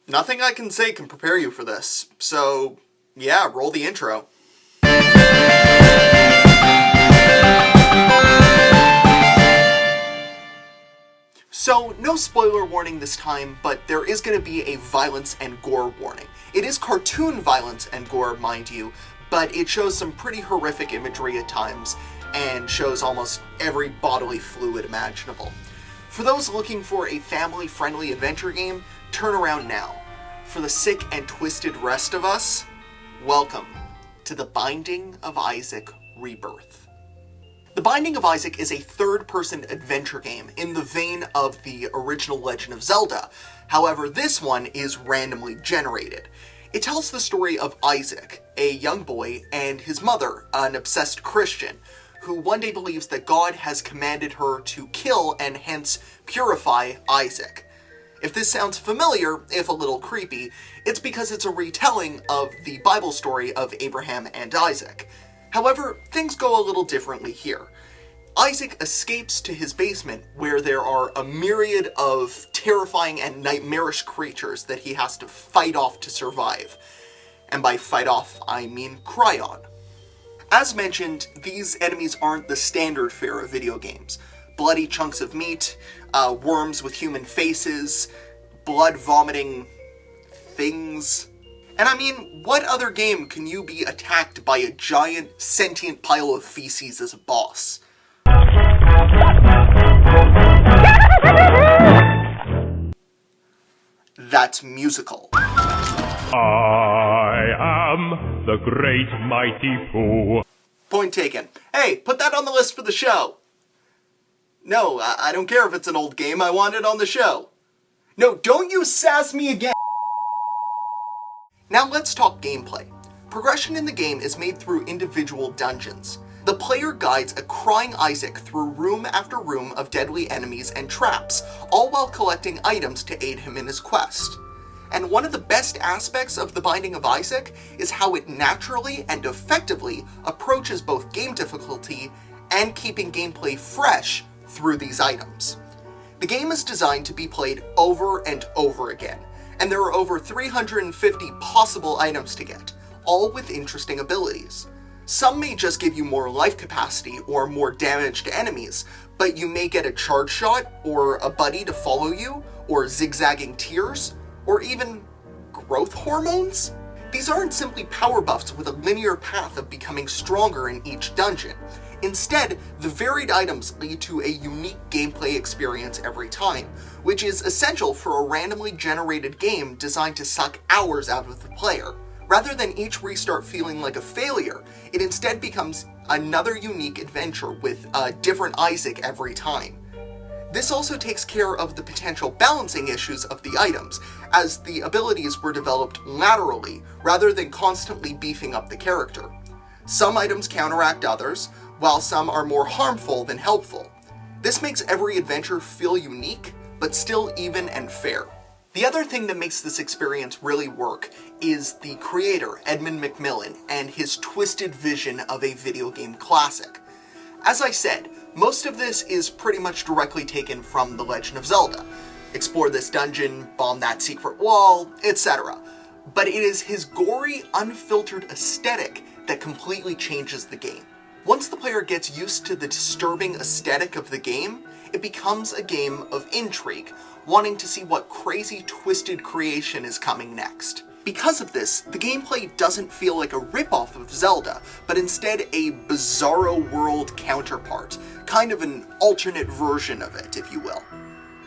Nothing I can say can prepare you for this, so yeah, roll the intro. So, no spoiler warning this time, but there is going to be a violence and gore warning. It is cartoon violence and gore, mind you, but it shows some pretty horrific imagery at times, and shows almost every bodily fluid imaginable. For those looking for a family-friendly adventure game, turn around now. For the sick and twisted rest of us, welcome to The Binding of Isaac Rebirth. The Binding of Isaac is a third-person adventure game in the vein of the original Legend of Zelda. However, this one is randomly generated. It tells the story of Isaac, a young boy, and his mother, an obsessed Christian, who one day believes that God has commanded her to kill and hence purify Isaac. If this sounds familiar, if a little creepy, it's because it's a retelling of the Bible story of Abraham and Isaac. However, things go a little differently here. Isaac escapes to his basement, where there are a myriad of terrifying and nightmarish creatures that he has to fight off to survive. And by fight off, I mean cry on. As mentioned, these enemies aren't the standard fare of video games. Bloody chunks of meat, worms with human faces, blood-vomiting things. And I mean, what other game can you be attacked by a giant, sentient pile of feces as a boss? That's musical. I am the great mighty Pooh. Point taken. Hey, put that on the list for the show. No, I don't care if it's an old game, I want it on the show. No, don't you sass me again! Now let's talk gameplay. Progression in the game is made through individual dungeons. The player guides a crying Isaac through room after room of deadly enemies and traps, all while collecting items to aid him in his quest. And one of the best aspects of The Binding of Isaac is how it naturally and effectively approaches both game difficulty and keeping gameplay fresh through these items. The game is designed to be played over and over again, and there are over 350 possible items to get, all with interesting abilities. Some may just give you more life capacity or more damage to enemies, but you may get a charge shot, or a buddy to follow you, or zigzagging tears, or even growth hormones? These aren't simply power buffs with a linear path of becoming stronger in each dungeon. Instead, the varied items lead to a unique gameplay experience every time, which is essential for a randomly generated game designed to suck hours out of the player. Rather than each restart feeling like a failure, it instead becomes another unique adventure with a different Isaac every time. This also takes care of the potential balancing issues of the items, as the abilities were developed laterally rather than constantly beefing up the character. Some items counteract others, while some are more harmful than helpful. This makes every adventure feel unique, but still even and fair. The other thing that makes this experience really work is the creator, Edmund McMillen, and his twisted vision of a video game classic. As I said, most of this is pretty much directly taken from The Legend of Zelda. Explore this dungeon, bomb that secret wall, etc. But it is his gory, unfiltered aesthetic that completely changes the game. Once the player gets used to the disturbing aesthetic of the game, it becomes a game of intrigue, wanting to see what crazy, twisted creation is coming next. Because of this, the gameplay doesn't feel like a ripoff of Zelda, but instead a bizarro world counterpart, kind of an alternate version of it, if you will.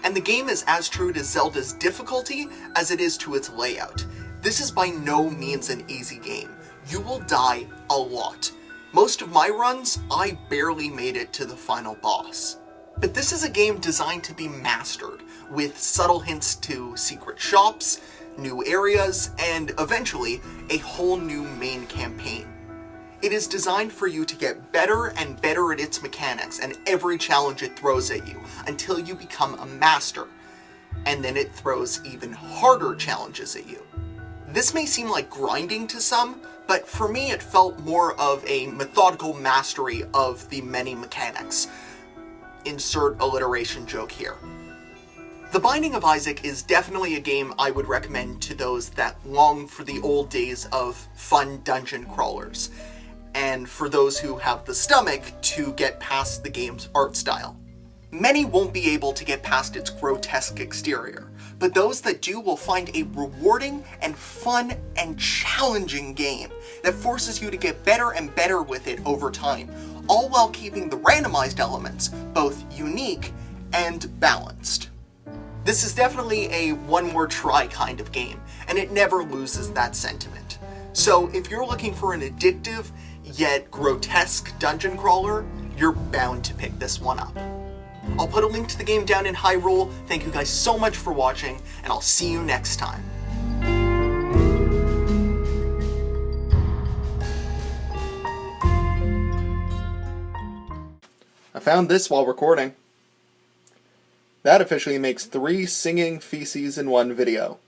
And the game is as true to Zelda's difficulty as it is to its layout. This is by no means an easy game. You will die a lot. Most of my runs, I barely made it to the final boss. But this is a game designed to be mastered, with subtle hints to secret shops, new areas, and eventually, a whole new main campaign. It is designed for you to get better and better at its mechanics and every challenge it throws at you, until you become a master. And then it throws even harder challenges at you. This may seem like grinding to some, but for me it felt more of a methodical mastery of the many mechanics. Insert alliteration joke here. The Binding of Isaac is definitely a game I would recommend to those that long for the old days of fun dungeon crawlers, and for those who have the stomach to get past the game's art style. Many won't be able to get past its grotesque exterior, but those that do will find a rewarding and fun and challenging game that forces you to get better and better with it over time, all while keeping the randomized elements both unique and balanced. This is definitely a one more try kind of game, and it never loses that sentiment. So if you're looking for an addictive yet grotesque dungeon crawler, you're bound to pick this one up. I'll put a link to the game down in Hyrule. Thank you guys so much for watching, and I'll see you next time. I found this while recording. That officially makes 3 singing feces in one video.